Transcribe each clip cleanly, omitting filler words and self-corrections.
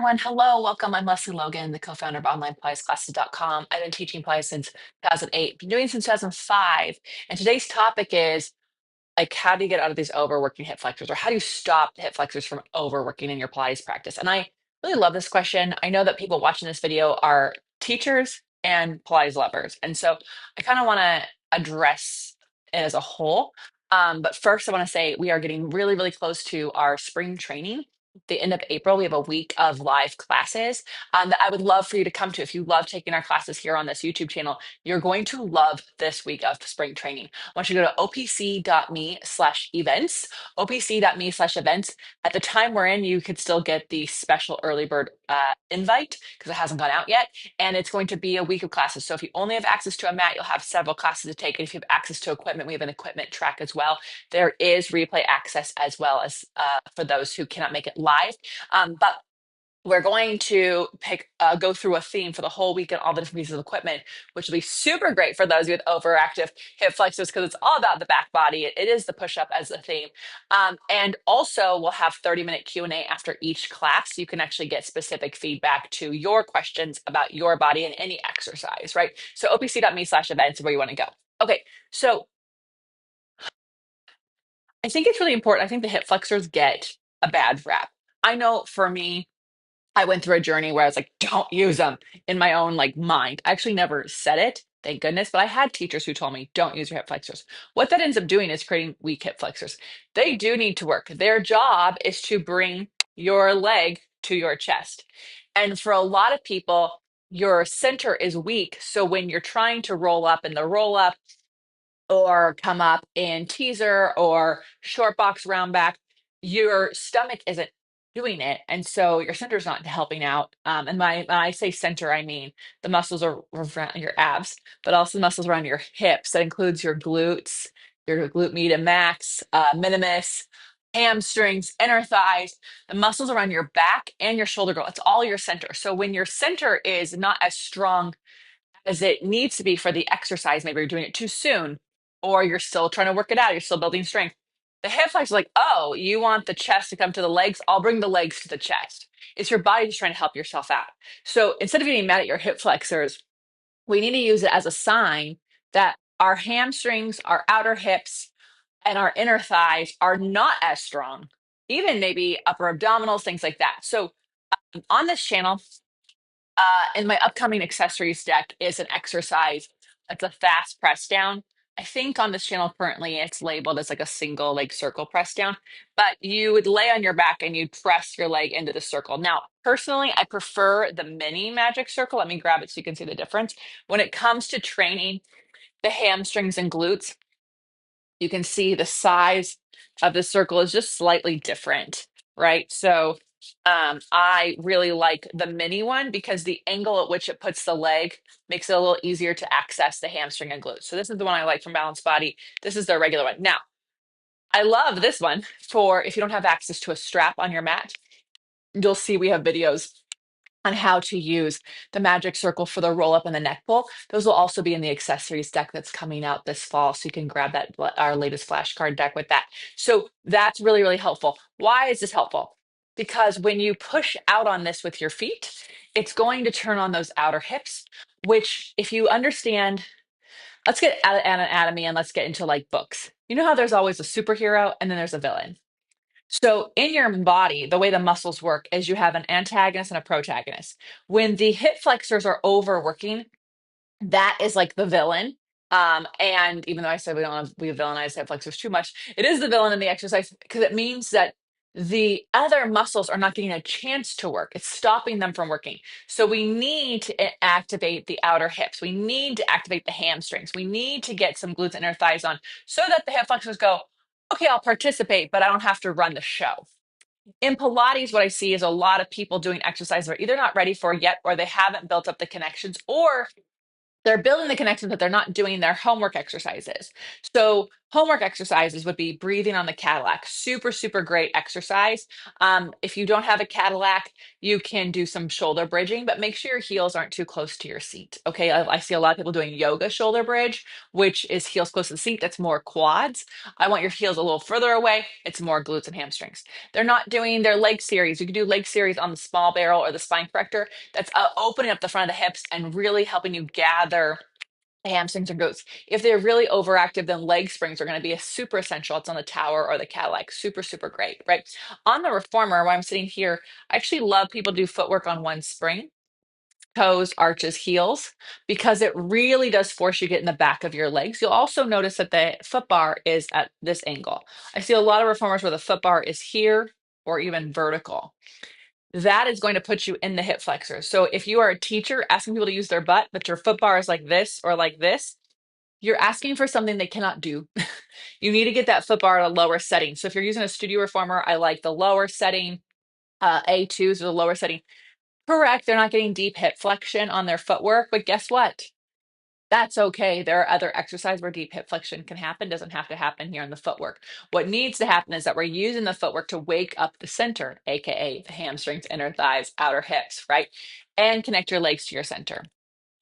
everyone. Hello, welcome. I'm Lesley Logan, the co-founder of OnlinePilatesClasses.com. I've been teaching Pilates since 2008, been doing it since 2005. And today's topic is like, how do you get out of these overworking hip flexors, or how do you stop the hip flexors from overworking in your Pilates practice? And I really love this question. I know that people watching this video are teachers and Pilates lovers. And so I kind of want to address it as a whole. But first, I want to say we are getting really, really close to our spring training. The end of April, we have a week of live classes that I would love for you to come to. If you love taking our classes here on this YouTube channel, you're going to love this week of spring training. I want you to go to opc.me/events, opc.me/events. At the time we're in, you could still get the special early bird invite because it hasn't gone out yet. And it's going to be a week of classes. So if you only have access to a mat, you'll have several classes to take. And if you have access to equipment, we have an equipment track as well. There is replay access as well as for those who cannot make it live. But we're going to go through a theme for the whole week and all the different pieces of equipment, which will be super great for those with overactive hip flexors because it's all about the back body. It is the push-up as the theme. And also we'll have 30-minute Q&A after each class. You can actually get specific feedback to your questions about your body and any exercise, right? So opc.me/events is where you want to go. Okay, so I think it's really important. I think the hip flexors get a bad rap. I know for me, I went through a journey where I was like, don't use them in my own like mind. I actually never said it, thank goodness, but I had teachers who told me, don't use your hip flexors. What that ends up doing is creating weak hip flexors. They do need to work. Their job is to bring your leg to your chest. And for a lot of people, your center is weak. So when you're trying to roll up in the roll up, or come up in teaser or short box round back, your stomach isn't doing it. And so your center's not helping out. And when I say center, I mean the muscles are around your abs, but also the muscles around your hips. That includes your glutes, your glute medius max, minimus, hamstrings, inner thighs, the muscles around your back and your shoulder girdle. It's all your center. So when your center is not as strong as it needs to be for the exercise, maybe you're doing it too soon, or you're still trying to work it out, you're still building strength. The hip flex is like, oh, you want the chest to come to the legs? I'll bring the legs to the chest. It's your body just trying to help yourself out. So instead of getting mad at your hip flexors, we need to use it as a sign that our hamstrings, our outer hips, and our inner thighs are not as strong, even maybe upper abdominals, things like that. So on this channel, in my upcoming accessories deck is an exercise. It's a fast press down. I think on this channel currently it's labeled as like a single leg circle press down, but you would lay on your back and you'd press your leg into the circle. Now, personally, I prefer the mini magic circle. Let me grab it so you can see the difference. When it comes to training the hamstrings and glutes, you can see the size of the circle is just slightly different, right? So I really like the mini one because the angle at which it puts the leg makes it a little easier to access the hamstring and glutes. So this is the one I like from Balanced Body. This is the regular one. Now, I love this one for if you don't have access to a strap on your mat. You'll see we have videos on how to use the magic circle for the roll up and the neck pull. Those will also be in the accessories deck that's coming out this fall. So you can grab that, our latest flashcard deck with that. So that's really, really helpful. Why is this helpful? Because when you push out on this with your feet, it's going to turn on those outer hips, which if you understand, let's get out of anatomy and let's get into like books. You know how there's always a superhero and then there's a villain. So in your body, the way the muscles work is you have an antagonist and a protagonist. When the hip flexors are overworking, that is like the villain. And even though I said we villainize hip flexors too much, it is the villain in the exercise because it means that the other muscles are not getting a chance to work. It's stopping them from working. So we need to activate the outer hips. We need to activate the hamstrings. We need to get some glutes and inner thighs on so that the hip flexors go, okay, I'll participate, but I don't have to run the show. In Pilates, what I see is a lot of people doing exercise they're either not ready for yet, or they haven't built up the connections, or they're building the connections, but they're not doing their homework exercises. So homework exercises would be breathing on the Cadillac. Super, super great exercise. If you don't have a Cadillac, you can do some shoulder bridging, but make sure your heels aren't too close to your seat. Okay. I see a lot of people doing yoga shoulder bridge, which is heels close to the seat. That's more quads. I want your heels a little further away. It's more glutes and hamstrings. They're not doing their leg series. You can do leg series on the small barrel or the spine corrector. That's opening up the front of the hips and really helping you gather hamstrings and glutes. If they're really overactive, then leg springs are going to be a super essential. It's on the tower or the Cadillac. Super, super great, right? On the reformer, while I'm sitting here, I actually love people do footwork on one spring, toes, arches, heels, because it really does force you to get in the back of your legs. You'll also notice that the foot bar is at this angle. I see a lot of reformers where the foot bar is here or even vertical. That is going to put you in the hip flexors. So if you are a teacher asking people to use their butt, but your foot bar is like this or like this, you're asking for something they cannot do. You need to get that foot bar at a lower setting. So if you're using a studio reformer, I like the lower setting, A2s or the lower setting. Correct, they're not getting deep hip flexion on their footwork, but guess what? That's okay. There are other exercises where deep hip flexion can happen. Doesn't have to happen here in the footwork. What needs to happen is that we're using the footwork to wake up the center, aka the hamstrings, inner thighs, outer hips, right? And connect your legs to your center.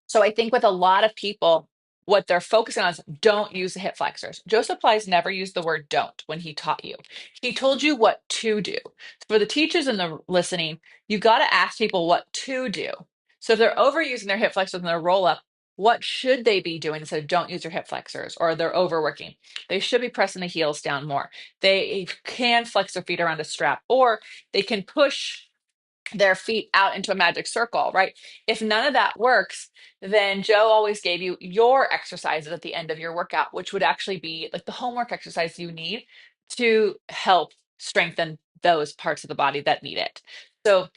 So I think with a lot of people, what they're focusing on is don't use the hip flexors. Joseph Plies never used the word don't when he taught you. He told you what to do. For the teachers in the listening, you got to ask people what to do. So if they're overusing their hip flexors and their roll up, what should they be doing instead of don't use your hip flexors, or they're overworking? They should be pressing the heels down more. They can flex their feet around a strap, or they can push their feet out into a magic circle, right? If none of that works, then Joe always gave you your exercises at the end of your workout, which would actually be like the homework exercise you need to help strengthen those parts of the body that need it. So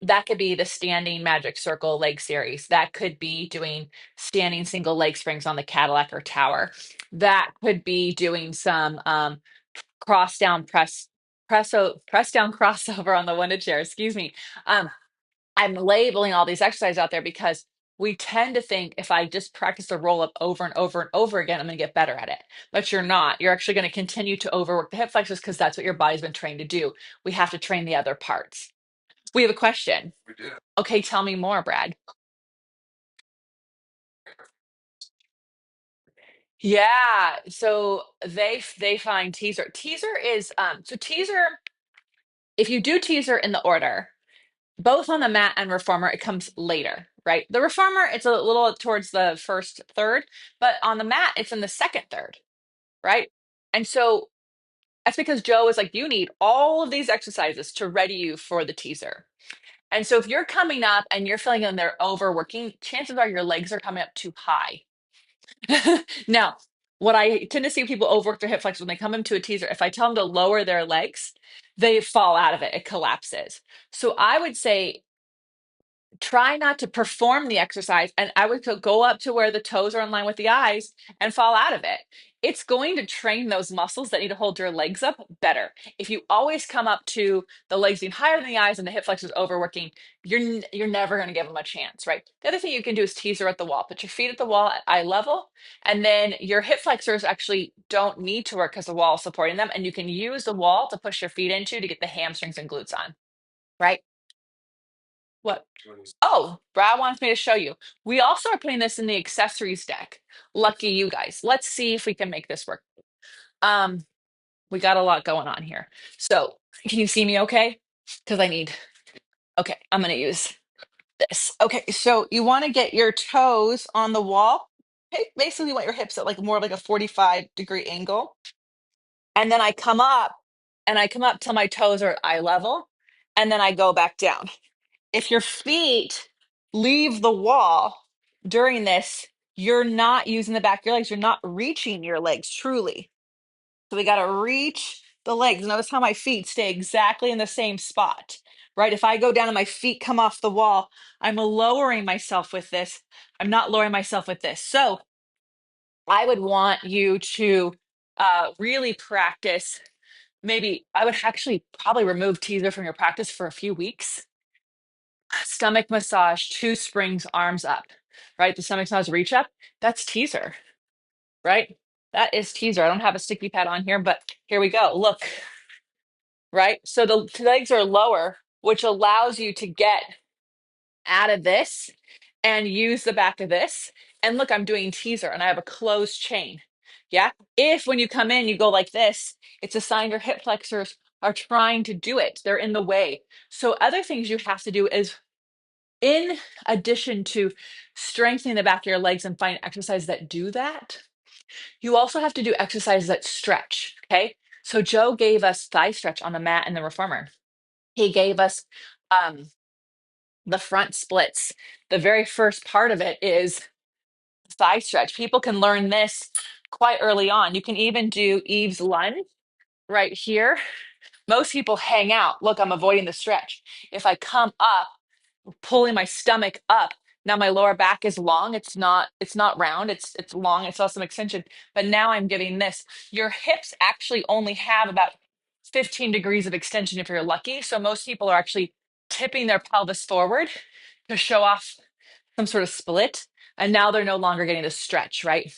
that could be the standing magic circle leg series. That could be doing standing single leg springs on the Cadillac or tower. That could be doing some cross down press down crossover on the winded chair, excuse me. um I'm labeling all these exercises out there because we tend to think if I just practice the roll up over and over and over again, I'm going to get better at it. But you're not. You're actually going to continue to overwork the hip flexors because that's what your body's been trained to do. We have to train the other parts. We have a question. We do. Okay, tell me more, Brad. Yeah, so they find teaser. Teaser is so teaser, if you do teaser in the order, both on the mat and reformer, it comes later, right? The reformer, it's a little towards the first third, but on the mat, it's in the second third, right? And so that's because Joe is like, you need all of these exercises to ready you for the teaser. And so if you're coming up and you're feeling and they're overworking, chances are your legs are coming up too high. Now, what I tend to see people overwork their hip flexors when they come into a teaser, if I tell them to lower their legs, they fall out of it. It collapses. So I would say try not to perform the exercise, and I would go up to where the toes are in line with the eyes and fall out of it. It's going to train those muscles that need to hold your legs up better. If you always come up to the legs being higher than the eyes and the hip flexors overworking, you're never going to give them a chance, right? The other thing you can do is teaser at the wall. Put your feet at the wall at eye level, and then your hip flexors actually don't need to work because the wall is supporting them, and you can use the wall to push your feet into to get the hamstrings and glutes on, right? What? Oh, Brad wants me to show you. We also are putting this in the accessories deck. Lucky you guys. Let's see if we can make this work. Um, we got a lot going on here. So can you see me okay? Because I need, okay, I'm gonna use this. Okay, so you want to get your toes on the wall. Okay, basically you want your hips at like more like a 45-degree angle. And then I come up till my toes are at eye level, and then I go back down. If your feet leave the wall during this, you're not using the back of your legs. You're not reaching your legs truly. So we got to reach the legs. Notice how my feet stay exactly in the same spot, right? If I go down and my feet come off the wall, I'm lowering myself with this. I'm not lowering myself with this. So I would want you to really practice. Maybe I would actually probably remove teaser from your practice for a few weeks. Stomach massage, two springs, arms up. right? The stomach size reach up, that's teaser, right? That is teaser. I don't have a sticky pad on here, but here we go. Look, right? So the legs are lower, which allows you to get out of this and use the back of this. And look, I'm doing teaser and I have a closed chain. Yeah. If when you come in, you go like this, it's a sign your hip flexors are trying to do it. They're in the way. So other things you have to do is, in addition to strengthening the back of your legs and find exercises that do that, you also have to do exercises that stretch. Okay. So Joe gave us thigh stretch on the mat in the reformer. He gave us um, the front splits. The very first part of it is thigh stretch. People can learn this quite early on. You can even do Eve's lunge right here. Most people hang out. Look, I'm avoiding the stretch. If I come up, pulling my stomach up, now my lower back is long. It's not round. It's long. It's also some extension. But now I'm giving this. Your hips actually only have about 15 degrees of extension if you're lucky. So most people are actually tipping their pelvis forward to show off some sort of split. And now they're no longer getting the stretch, right?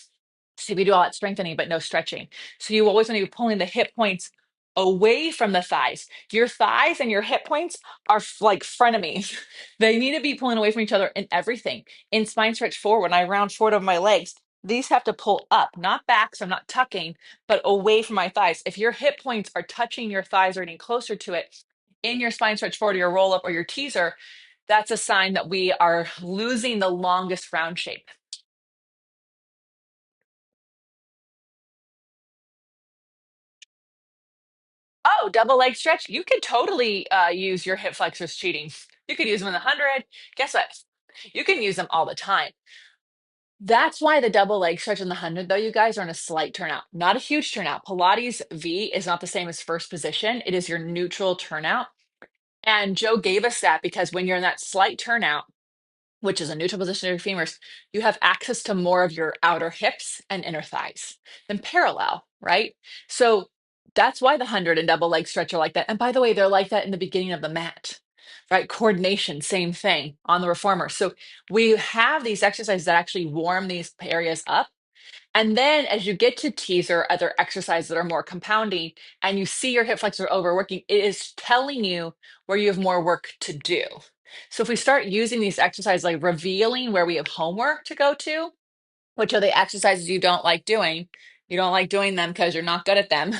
So we do all that strengthening, but no stretching. So you always want to be pulling the hip points away from the thighs. Your thighs and your hip points are like frenemies. They need to be pulling away from each other in everything. In spine stretch forward, when I round forward of my legs, these have to pull up, not back, so I'm not tucking, but away from my thighs. If your hip points are touching your thighs or getting closer to it in your spine stretch forward or your roll up or your teaser, that's a sign that we are losing the longest round shape. Oh, double leg stretch. You could totally use your hip flexors cheating. You could use them in the 100. Guess what? You can use them all the time. That's why the double leg stretch in the 100, though, you guys, are in a slight turnout, not a huge turnout. Pilates V is not the same as first position. It is your neutral turnout. And Joe gave us that because when you're in that slight turnout, which is a neutral position of your femurs, you have access to more of your outer hips and inner thighs than parallel, right? So that's why the 100 and double leg stretch are like that. And by the way, they're like that in the beginning of the mat, right? Coordination, same thing on the reformer. So we have these exercises that actually warm these areas up. And then as you get to teaser, other exercises that are more compounding, and you see your hip flexor overworking, it is telling you where you have more work to do. So if we start using these exercises, like revealing where we have homework to go to, which are the exercises you don't like doing them because you're not good at them.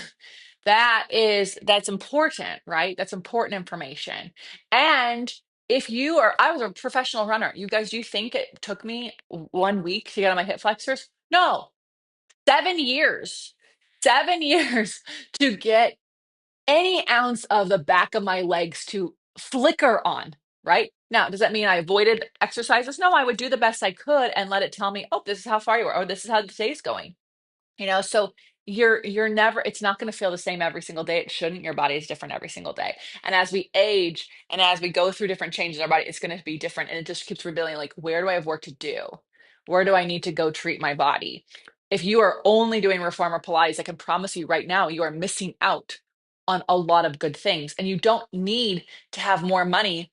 That's important, right? That's important information. And if you are, I was a professional runner. You guys, do you think it took me 1 week to get on my hip flexors? No, 7 years, 7 years to get any ounce of the back of my legs to flicker on, right? Now, does that mean I avoided exercises? No, I would do the best I could and let it tell me, oh, this is how far you are, or this is how the day's going. So you're never, it's not going to feel the same every single day. It shouldn't. Your body is different every single day. And as we age and as we go through different changes in our body, it's going to be different. And it just keeps revealing, like, where do I have work to do? Where do I need to go treat my body? If you are only doing reformer Pilates, I can promise you right now, you are missing out on a lot of good things. And you don't need to have more money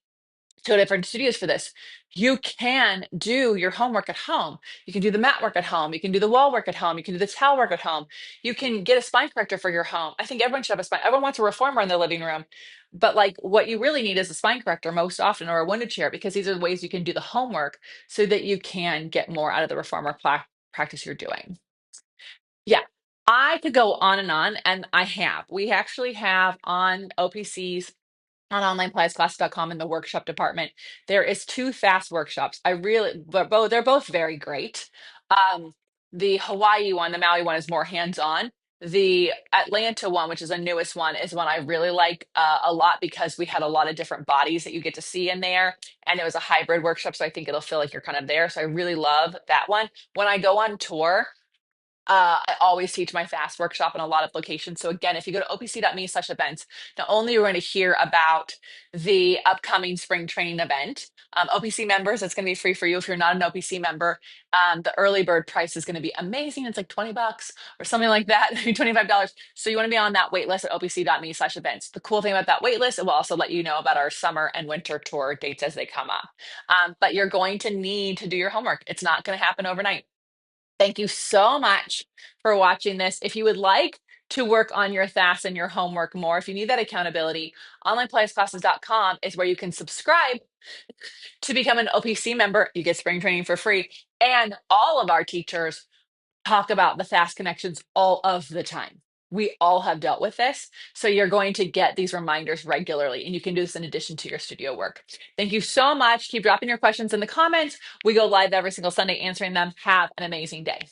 to different studios for this. You can do your homework at home. You can do the mat work at home. You can do the wall work at home. You can do the towel work at home. You can get a spine corrector for your home. I think everyone should have a spine. Everyone wants a reformer in their living room. But like what you really need is a spine corrector most often, or a window chair, because these are the ways you can do the homework so that you can get more out of the reformer practice you're doing. Yeah. I could go on, and I have. We actually have on OPCs on onlinepilatesclasses.com in the workshop department. There is two fast workshops. They're both very great. Um, the Hawaii one, the Maui one, is more hands-on. The Atlanta one, which is the newest one, is one I really like a lot because we had a lot of different bodies that you get to see in there, and it was a hybrid workshop, so I think it'll feel like you're kind of there. So I really love that one. When I go on tour, I always teach my fast workshop in a lot of locations. So again, if you go to opc.me/events, not only are you going to hear about the upcoming spring training event, OPC members, it's going to be free for you. If you're not an OPC member, the early bird price is going to be amazing. It's like 20 bucks or something like that, $25. So you want to be on that wait list at opc.me/events. The cool thing about that wait list, it will also let you know about our summer and winter tour dates as they come up. But you're going to need to do your homework. It's not going to happen overnight. Thank you so much for watching this. If you would like to work on your THAS and your homework more, if you need that accountability, onlinepilatesclasses.com is where you can subscribe to become an OPC member. You get spring training for free. And all of our teachers talk about the fast connections all of the time. We all have dealt with this. So you're going to get these reminders regularly, and you can do this in addition to your studio work. Thank you so much. Keep dropping your questions in the comments. We go live every single Sunday answering them. Have an amazing day.